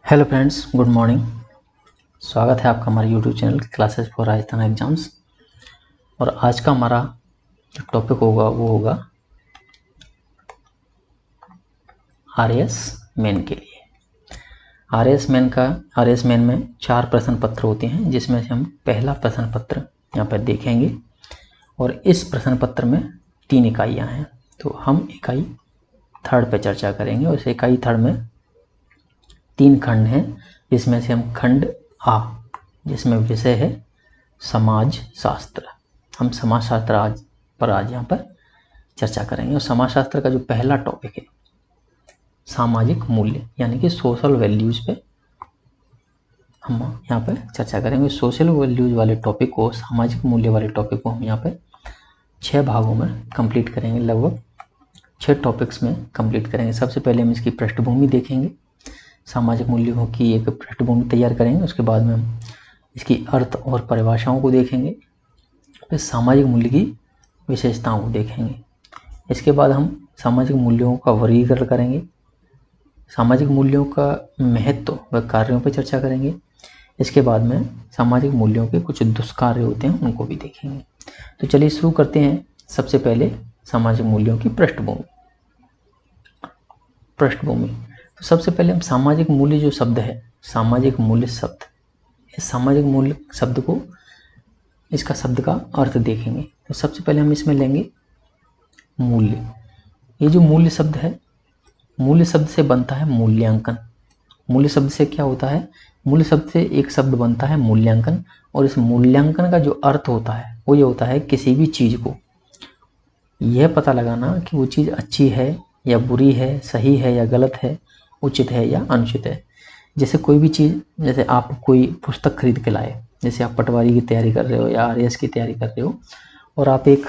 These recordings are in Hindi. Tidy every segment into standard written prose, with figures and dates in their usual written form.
Hello friends, good morning. स्वागत है आपका हमारे YouTube channel classes for Rajasthan exams. और आज का हमारा जो टॉपिक होगा वो होगा आरएएस मेन के लिए। आरएएस मेन में 4 प्रश्न पत्र होते हैं, जिसमें से हम पहला प्रश्न पत्र यहाँ पर देखेंगे। और इस प्रश्न पत्र में 3 इकाइयाँ हैं, तो हम इकाई थर्ड पे चर्चा करेंगे। और इस इकाई थर्ड में 3 खंड हैं, जिसमें से हम खंड आ, जिसमें विषय है समाज शास्त्र, हम समाज शास्त्र आज यहाँ पर चर्चा करेंगे। और समाज शास्त्र का जो पहला टॉपिक है सामाजिक मूल्य, यानी कि सोशल वैल्यूज पे हम यहाँ पर चर्चा करेंगे। सोशल वैल्यूज वाले टॉपिक को, सामाजिक मूल्य वाले टॉपिक को हम यहाँ पर 6 भागों में कंप्लीट करेंगे, लगभग 6 टॉपिक्स में कंप्लीट करेंगे। सबसे पहले हम इसकी पृष्ठभूमि देखेंगे, सामाजिक मूल्यों की एक पृष्ठभूमि तैयार करेंगे। उसके बाद में हम इसकी अर्थ और परिभाषाओं को देखेंगे, फिर सामाजिक मूल्य की विशेषताओं को देखेंगे। इसके बाद हम सामाजिक मूल्यों का वर्गीकरण करेंगे, सामाजिक मूल्यों का महत्व व कार्यों पर चर्चा करेंगे। इसके बाद में सामाजिक मूल्यों के कुछ दुष्कार्य होते हैं, उनको भी देखेंगे। तो चलिए शुरू करते हैं। सबसे पहले सामाजिक मूल्यों की पृष्ठभूमि। तो सबसे पहले हम सामाजिक मूल्य जो शब्द है, सामाजिक मूल्य शब्द, इस सामाजिक मूल्य शब्द को, इसका शब्द का अर्थ देखेंगे। तो सबसे पहले हम इसमें लेंगे मूल्य। ये जो मूल्य शब्द है, मूल्य शब्द से बनता है मूल्यांकन। मूल्य शब्द से क्या होता है? मूल्य शब्द से एक शब्द बनता है मूल्यांकन। और इस मूल्यांकन का जो अर्थ होता है वो ये होता है किसी भी चीज़ को यह पता लगाना कि वो चीज़ अच्छी है या बुरी है, सही है या गलत है, उचित है या अनुचित है। जैसे कोई भी चीज़, जैसे आप कोई पुस्तक खरीद के लाए, जैसे आप पटवारी की तैयारी कर रहे हो या आरएएस की तैयारी कर रहे हो, और आप एक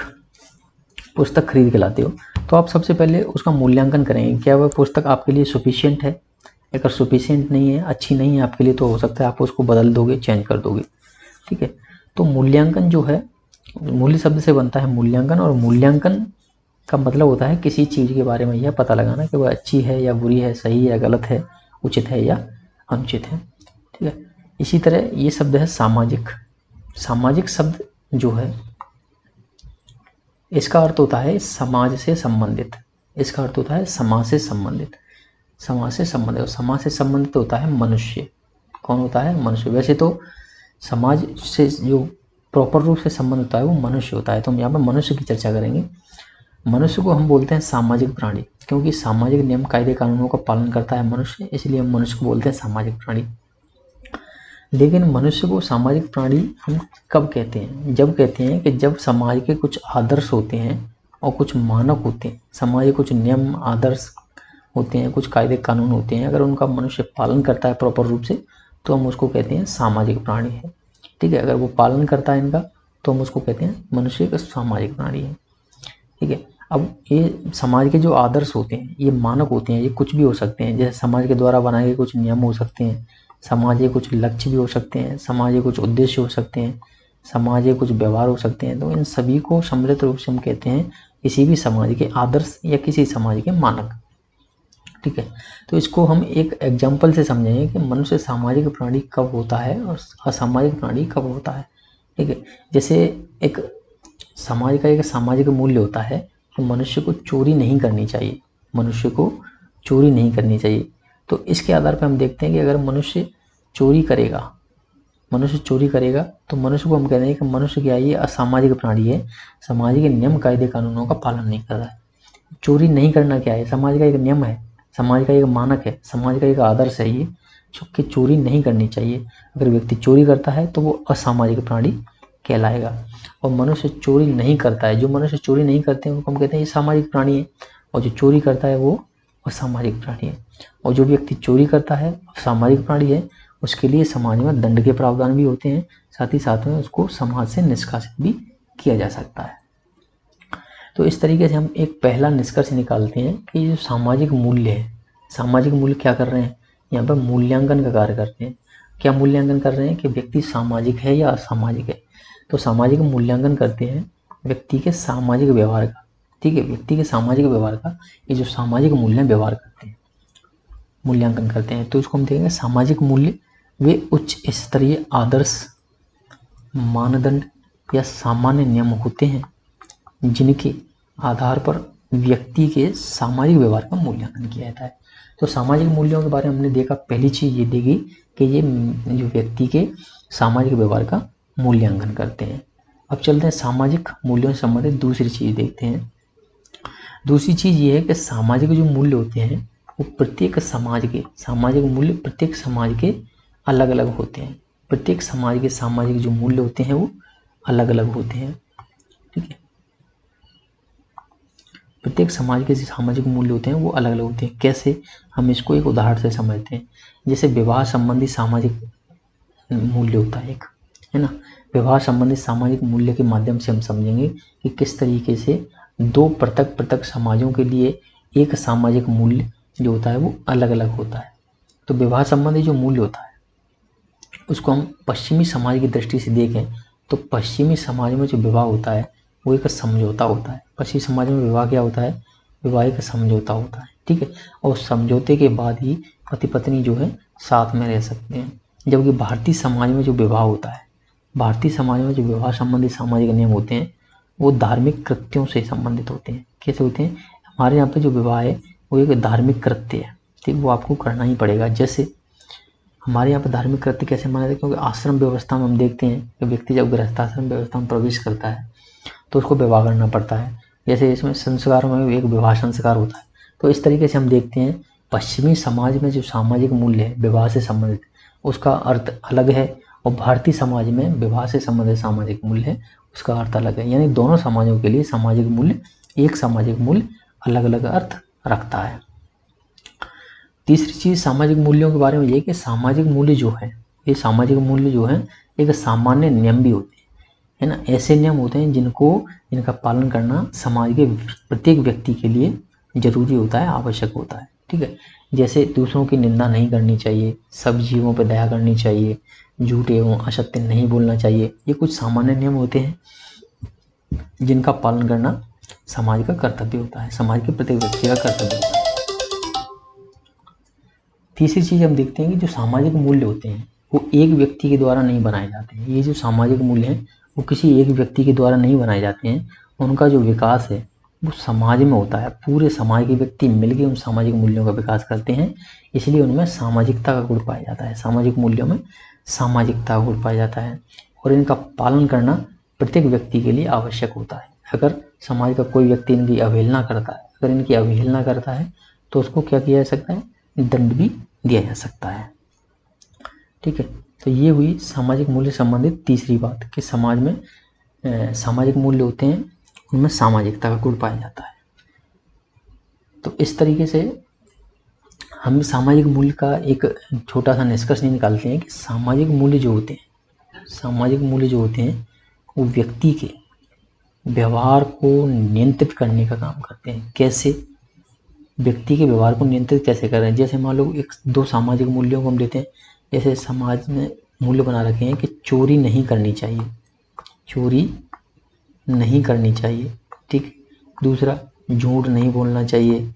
पुस्तक खरीद के लाते हो, तो आप सबसे पहले उसका मूल्यांकन करेंगे, क्या वह पुस्तक आपके लिए सफिशिएंट है। अगर सफिशिएंट नहीं है, अच्छी नहीं है आपके लिए, तो हो सकता है आप उसको बदल दोगे, चेंज कर दोगे। ठीक है, तो मूल्यांकन जो है, मूल्य शब्द से बनता है मूल्यांकन। और मूल्यांकन का मतलब होता है किसी चीज़ के बारे में यह पता लगाना कि वह अच्छी है या बुरी है, सही है या गलत है, उचित है या अनुचित है। ठीक है, इसी तरह ये शब्द है सामाजिक। सामाजिक शब्द जो है, इसका अर्थ होता है समाज से संबंधित। इसका अर्थ होता है समाज से संबंधित, समाज से संबंधित। और समाज से संबंधित होता है मनुष्य। कौन होता है? मनुष्य। वैसे तो समाज से जो प्रॉपर रूप से संबंध होता है वो मनुष्य होता है, तो हम यहाँ पर मनुष्य की चर्चा करेंगे। मनुष्य को हम बोलते हैं सामाजिक प्राणी, क्योंकि सामाजिक नियम कायदे कानूनों का पालन करता है मनुष्य, इसलिए हम मनुष्य को बोलते हैं सामाजिक प्राणी। लेकिन मनुष्य को सामाजिक प्राणी हम कब कहते हैं? जब कहते हैं कि जब समाज के कुछ आदर्श होते हैं और कुछ मानक होते हैं, समाज के कुछ नियम आदर्श होते हैं, कुछ कायदे कानून होते हैं, अगर उनका मनुष्य पालन करता है प्रॉपर रूप से, तो हम उसको कहते हैं सामाजिक प्राणी है। ठीक है, अगर वो पालन करता है इनका, तो हम उसको कहते हैं मनुष्य का सामाजिक प्राणी है। ठीक है, अब ये समाज के जो आदर्श होते हैं, ये मानक होते हैं, ये कुछ भी हो सकते हैं। जैसे समाज के द्वारा बनाए गए कुछ नियम हो सकते हैं, समाज के कुछ लक्ष्य भी हो सकते हैं, समाज के कुछ उद्देश्य हो सकते हैं, समाज के कुछ व्यवहार हो सकते हैं। तो इन सभी को सम्मिलित रूप से हम कहते हैं किसी भी समाज के आदर्श या किसी समाज के मानक। ठीक है, तो इसको हम एक एग्जाम्पल से समझेंगे कि मनुष्य सामाजिक प्राणी कब होता है और असामाजिक प्राणी कब होता है। ठीक है, जैसे एक समाज का एक सामाजिक मूल्य होता है कि मनुष्य को चोरी नहीं करनी चाहिए, मनुष्य को चोरी नहीं करनी चाहिए। तो इसके आधार पर हम देखते हैं कि अगर मनुष्य चोरी करेगा, तो मनुष्य को हम कहते हैं कि मनुष्य क्या है? ये असामाजिक प्राणी है, समाज के नियम कायदे कानूनों का पालन नहीं कर रहा है। चोरी नहीं करना क्या है? समाज का एक नियम है, समाज का एक मानक है, समाज का एक आदर्श है ये, कि चोरी नहीं करनी चाहिए। अगर व्यक्ति चोरी करता है तो वो असामाजिक प्राणी कहलाएगा। और मनुष्य चोरी नहीं करता है, जो मनुष्य चोरी नहीं करते हैं उनको हम कहते हैं ये सामाजिक प्राणी है, और जो चोरी करता है वो असामाजिक प्राणी है। और जो व्यक्ति चोरी करता है सामाजिक प्राणी है, उसके लिए समाज में दंड के प्रावधान भी होते हैं, साथ ही साथ में उसको समाज से निष्कासित भी किया जा सकता है। तो इस तरीके से हम एक पहला निष्कर्ष निकालते हैं कि जो सामाजिक मूल्य है, सामाजिक मूल्य क्या कर रहे हैं? यहाँ पर मूल्यांकन का कार्य करते हैं। क्या मूल्यांकन कर रहे हैं कि व्यक्ति सामाजिक है या असामाजिक है? तो सामाजिक मूल्यांकन करते हैं व्यक्ति के सामाजिक व्यवहार का। ठीक है, व्यक्ति के सामाजिक व्यवहार का, ये जो सामाजिक मूल्य व्यवहार करते हैं। मूल्यांकन करते हैं। तो इसको हम देखेंगे सामाजिक मूल्य वे उच्च स्तरीय आदर्श, मानदंड या सामान्य नियम होते हैं जिनके आधार पर व्यक्ति के सामाजिक व्यवहार का मूल्यांकन किया जाता है। तो सामाजिक मूल्यों के बारे में हमने देखा, पहली चीज ये देखी कि ये जो व्यक्ति के सामाजिक व्यवहार का मूल्यांकन करते हैं। अब चलते हैं सामाजिक मूल्यों से संबंधित दूसरी चीज देखते हैं। दूसरी चीज ये है कि सामाजिक जो मूल्य होते हैं वो प्रत्येक समाज के, सामाजिक मूल्य प्रत्येक समाज के अलग अलग होते हैं। प्रत्येक समाज के सामाजिक जो मूल्य होते हैं वो अलग अलग होते हैं। ठीक है, प्रत्येक समाज के सामाजिक मूल्य होते हैं वो अलग अलग होते हैं। कैसे, हम इसको एक उदाहरण से समझते हैं। जैसे विवाह संबंधी सामाजिक मूल्य होता है एक, है ना। विवाह संबंधी सामाजिक मूल्य के माध्यम से हम समझेंगे कि किस तरीके से दो पृथक पृथक समाजों के लिए एक सामाजिक मूल्य जो होता है वो अलग अलग होता है। तो विवाह संबंधी जो मूल्य होता है उसको हम पश्चिमी समाज की दृष्टि से देखें तो पश्चिमी समाज में जो विवाह होता है वो एक समझौता होता है। पश्चिमी समाज में विवाह क्या होता है, विवाह एक समझौता होता है। ठीक है, और समझौते के बाद ही पति पत्नी जो है साथ में रह सकते हैं। जबकि भारतीय समाज में जो विवाह होता है, भारतीय समाज में जो विवाह संबंधी सामाजिक नियम होते हैं वो धार्मिक कृत्यों से संबंधित होते हैं। कैसे होते हैं, हमारे यहाँ पे जो विवाह है वो एक धार्मिक कृत्य है। ठीक, वो आपको करना ही पड़ेगा। जैसे हमारे यहाँ पर धार्मिक कृत्य कैसे माना जाता है, क्योंकि आश्रम व्यवस्था में हम देखते हैं कि व्यक्ति जब गृहस्थाश्रम व्यवस्था में प्रवेश करता है तो उसको विवाह करना पड़ता है। जैसे इसमें संस्कार में एक विवाह संस्कार होता है। तो इस तरीके से हम देखते हैं पश्चिमी समाज में जो सामाजिक मूल्य है विवाह से संबंधित उसका अर्थ अलग है, और भारतीय समाज में विवाह से संबंधित सामाजिक मूल्य है उसका अर्थ अलग है। यानी दोनों समाजों के लिए सामाजिक मूल्य, एक सामाजिक मूल्य अलग अलग अर्थ रखता है। तीसरी चीज सामाजिक मूल्यों के बारे में ये कि सामाजिक मूल्य जो है, ये सामाजिक मूल्य जो है एक सामान्य नियम भी होते हैं, है ना। ऐसे नियम होते हैं जिनका पालन करना समाज के प्रत्येक व्यक्ति के लिए जरूरी होता है, आवश्यक होता है। ठीक है, जैसे दूसरों की निंदा नहीं करनी चाहिए, सब जीवों पर दया करनी चाहिए, झूठ एवं असत्य नहीं बोलना चाहिए। ये कुछ सामान्य नियम होते हैं जिनका पालन करना समाज का कर्तव्य होता है, समाज के प्रत्येक व्यक्ति का कर्तव्य होता है। तीसरी चीज हम देखते हैं कि जो सामाजिक मूल्य होते हैं वो एक व्यक्ति के द्वारा नहीं बनाए जाते हैं। ये जो सामाजिक मूल्य हैं वो किसी एक व्यक्ति के द्वारा नहीं बनाए जाते हैं। उनका जो विकास है वो समाज में होता है। पूरे समाज के व्यक्ति मिलकर उन सामाजिक मूल्यों का विकास करते हैं, इसलिए उनमें सामाजिकता का गुण पाया जाता है। सामाजिक मूल्यों में सामाजिकता का गुण पाया जाता है और इनका पालन करना प्रत्येक व्यक्ति के लिए आवश्यक होता है। अगर समाज का कोई व्यक्ति इनकी अवहेलना करता है, अगर इनकी अवहेलना करता है तो उसको क्या किया जा सकता है, दंड भी दिया जा सकता है। ठीक है, तो ये हुई सामाजिक मूल्य संबंधित तीसरी बात कि समाज में सामाजिक मूल्य होते हैं, उनमें सामाजिकता का गुण पाया जाता है। तो इस तरीके से हम सामाजिक मूल्य का एक छोटा सा निष्कर्ष निकालते हैं कि सामाजिक मूल्य जो होते हैं, सामाजिक मूल्य जो होते हैं वो व्यक्ति के व्यवहार को नियंत्रित करने का काम करते हैं। कैसे, व्यक्ति के व्यवहार को नियंत्रित कैसे कर रहे हैं। जैसे मान लो एक दो सामाजिक मूल्यों को हम लेते हैं। जैसे समाज में मूल्य बना रखे हैं कि चोरी नहीं करनी चाहिए, चोरी नहीं करनी चाहिए। ठीक, दूसरा झूठ नहीं बोलना चाहिए।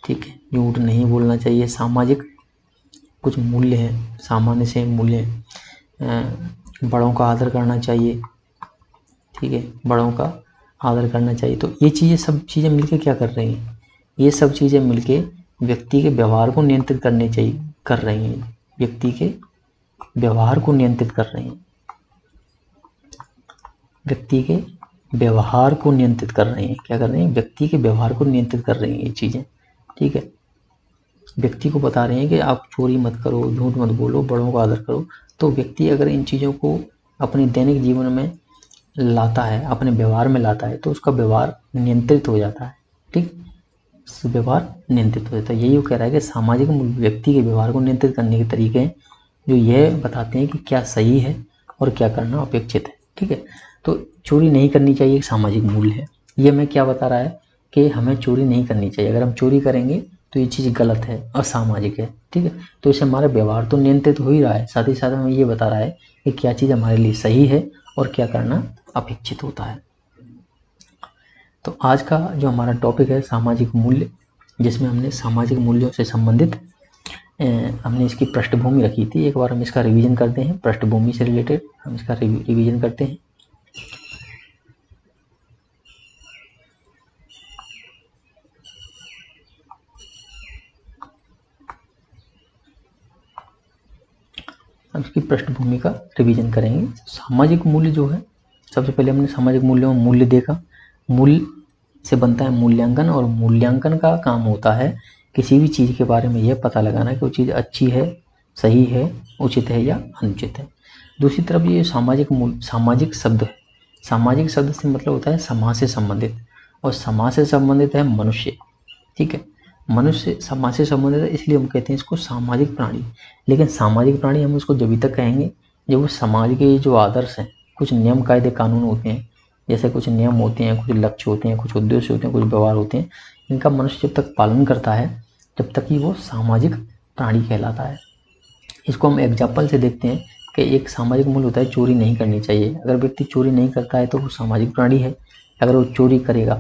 ठीक है, झूठ नहीं बोलना चाहिए। सामाजिक कुछ मूल्य हैं, सामान्य से मूल्य हैं। बड़ों का आदर करना चाहिए। ठीक है, बड़ों का आदर करना चाहिए। तो ये चीज़ें, सब चीज़ें मिलके क्या कर रही हैं, ये सब चीज़ें मिलके व्यक्ति के व्यवहार को नियंत्रित कर रही हैं, व्यक्ति के व्यवहार को नियंत्रित कर रही हैं, व्यक्ति के व्यवहार को नियंत्रित कर रही हैं। क्या कर रही हैं, व्यक्ति के व्यवहार को नियंत्रित कर रही हैं ये चीज़ें। ठीक है, व्यक्ति को बता रहे हैं कि आप चोरी मत करो, झूठ मत बोलो, बड़ों का आदर करो। तो व्यक्ति अगर इन चीज़ों को अपने दैनिक जीवन में लाता है, अपने व्यवहार में लाता है, तो उसका व्यवहार नियंत्रित हो जाता है। ठीक, व्यवहार नियंत्रित हो जाता है। यही वो कह रहा है कि सामाजिक व्यक्ति के व्यवहार को नियंत्रित करने के तरीके हैं जो यह बताते हैं कि क्या सही है और क्या करना अपेक्षित है। ठीक है, तो चोरी नहीं करनी चाहिए एक सामाजिक मूल्य है। ये मैं क्या बता रहा है कि हमें चोरी नहीं करनी चाहिए। अगर हम चोरी करेंगे तो ये चीज़ गलत है, असामाजिक है। ठीक है, तो इससे हमारा व्यवहार तो नियंत्रित हो ही रहा है, साथ ही साथ हमें ये बता रहा है कि क्या चीज़ हमारे लिए सही है और क्या करना अपेक्षित होता है। तो आज का जो हमारा टॉपिक है सामाजिक मूल्य, जिसमें हमने सामाजिक मूल्यों से संबंधित हमने इसकी पृष्ठभूमि रखी थी। एक बार हम इसका रिवीजन करते हैं, पृष्ठभूमि से रिलेटेड हम इसका रिवीजन करते हैं। हम इसकी पृष्ठभूमि का रिवीजन करेंगे। सामाजिक मूल्य जो है, सबसे पहले हमने सामाजिक मूल्यों में मूल्य देखा। मूल्य से बनता है मूल्यांकन, और मूल्यांकन का काम होता है किसी भी चीज़ के बारे में यह पता लगाना कि वो चीज़ अच्छी है, सही है, उचित है या अनुचित है। दूसरी तरफ ये सामाजिक शब्द है। सामाजिक शब्द से मतलब होता है समाज से संबंधित, और समाज से संबंधित है मनुष्य। ठीक है, मनुष्य समाज से संबंधित है, इसलिए हम कहते हैं इसको सामाजिक प्राणी। लेकिन सामाजिक प्राणी हम उसको जब तक कहेंगे जब वो समाज के जो आदर्श हैं, कुछ नियम कायदे कानून होते हैं, जैसे कुछ नियम होते हैं, कुछ लक्ष्य होते हैं, कुछ उद्देश्य होते हैं, कुछ व्यवहार होते हैं, इनका मनुष्य जब तक पालन करता है जब तक ही वो सामाजिक प्राणी कहलाता है। इसको हम एग्जाम्पल से देखते हैं कि एक सामाजिक मूल्य होता है चोरी नहीं करनी चाहिए। अगर व्यक्ति चोरी नहीं करता है तो वो सामाजिक प्राणी है। अगर वो चोरी करेगा,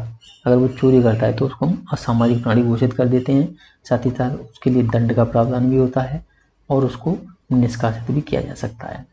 अगर वो चोरी करता है तो उसको हम असामाजिक प्राणी घोषित कर देते हैं। साथ ही साथ उसके लिए दंड का प्रावधान भी होता है और उसको निष्कासित भी किया जा सकता है।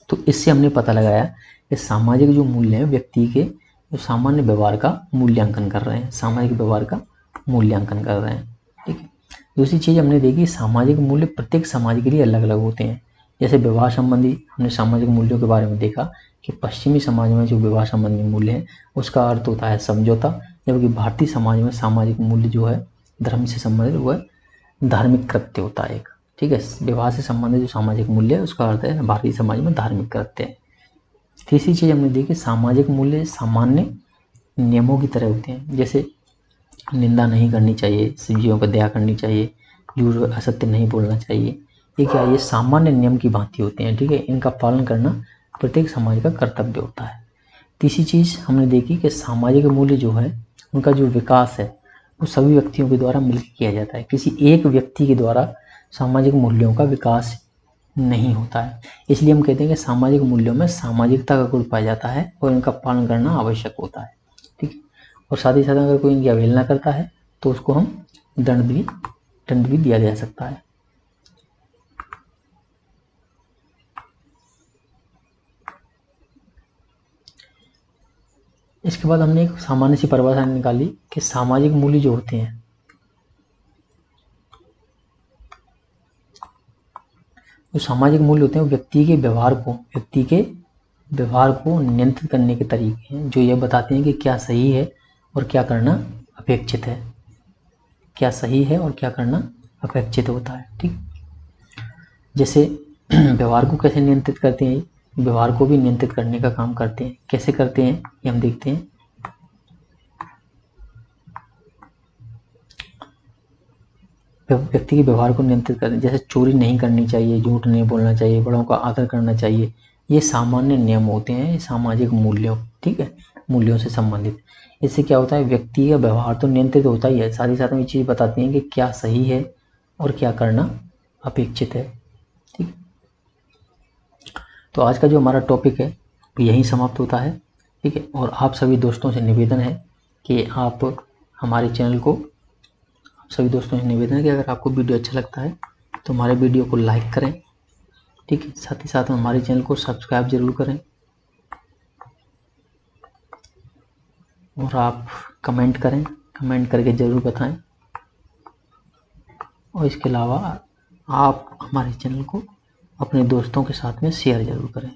तो इससे हमने पता लगाया कि सामाजिक जो मूल्य हैं व्यक्ति के जो सामान्य व्यवहार का मूल्यांकन कर रहे हैं, सामाजिक व्यवहार का मूल्यांकन कर रहे हैं। ठीक है, दूसरी चीज़ हमने देखी, सामाजिक मूल्य प्रत्येक समाज के लिए अलग अलग होते हैं। जैसे विवाह संबंधी हमने सामाजिक मूल्यों के बारे में देखा कि पश्चिमी समाज में जो विवाह संबंधी मूल्य है उसका अर्थ होता है समझौता, जबकि भारतीय समाज में सामाजिक मूल्य जो है धर्म से संबंधित वो है धार्मिक कृत्य होता है एक। ठीक है, विवाह से संबंधित जो सामाजिक मूल्य है उसका अर्थ है भारतीय समाज में धार्मिक कृत्य है। तीसरी चीज़ हमने देखी, सामाजिक मूल्य सामान्य नियमों की तरह होते हैं। जैसे निंदा नहीं करनी चाहिए, सब्जियों पर दया करनी चाहिए, झूठ असत्य नहीं बोलना चाहिए। ये क्या, ये सामान्य नियम की भांति होते हैं। ठीक है, इनका पालन करना प्रत्येक समाज का कर्तव्य होता है। तीसरी चीज़ हमने देखी कि सामाजिक मूल्य जो है उनका जो विकास है वो सभी व्यक्तियों के द्वारा मिलकर किया जाता है। किसी एक व्यक्ति के द्वारा सामाजिक मूल्यों का विकास नहीं होता है। इसलिए हम कहते हैं कि सामाजिक मूल्यों में सामाजिकता का गुण पाया जाता है और इनका पालन करना आवश्यक होता है। ठीक है, और साथ ही साथ अगर कोई इनकी अवहेलना करता है तो उसको हम दंड भी दिया जा सकता है। इसके बाद हमने एक सामान्य सी परिभाषा निकाली कि सामाजिक मूल्य जो होते हैं जो सामाजिक मूल्य होते हैं व्यक्ति के व्यवहार को नियंत्रित करने के तरीके हैं, जो ये बताते हैं कि क्या सही है और क्या करना अपेक्षित है, क्या सही है और क्या करना अपेक्षित होता है। ठीक, जैसे व्यवहार को कैसे नियंत्रित करते हैं, व्यवहार को भी नियंत्रित करने का काम करते हैं। कैसे करते हैं ये हम देखते हैं। व्यक्ति के व्यवहार को नियंत्रित करते हैं, जैसे चोरी नहीं करनी चाहिए, झूठ नहीं बोलना चाहिए, बड़ों का आदर करना चाहिए। ये सामान्य नियम होते हैं सामाजिक मूल्यों, ठीक है, मूल्यों से संबंधित। इससे क्या होता है, व्यक्ति का व्यवहार तो नियंत्रित होता ही है, साथ ही साथ में ये चीज़ बताती हैं कि क्या सही है और क्या करना अपेक्षित है। ठीक, तो आज का जो हमारा टॉपिक है यहीं समाप्त होता है। ठीक है, और आप सभी दोस्तों से निवेदन है कि आप हमारे चैनल को, सभी दोस्तों से निवेदन है कि अगर आपको वीडियो अच्छा लगता है तो हमारे वीडियो को लाइक करें। ठीक है, साथ ही साथ हमारे चैनल को सब्सक्राइब जरूर करें, और आप कमेंट करें, कमेंट करके ज़रूर बताएं। और इसके अलावा आप हमारे चैनल को अपने दोस्तों के साथ में शेयर ज़रूर करें।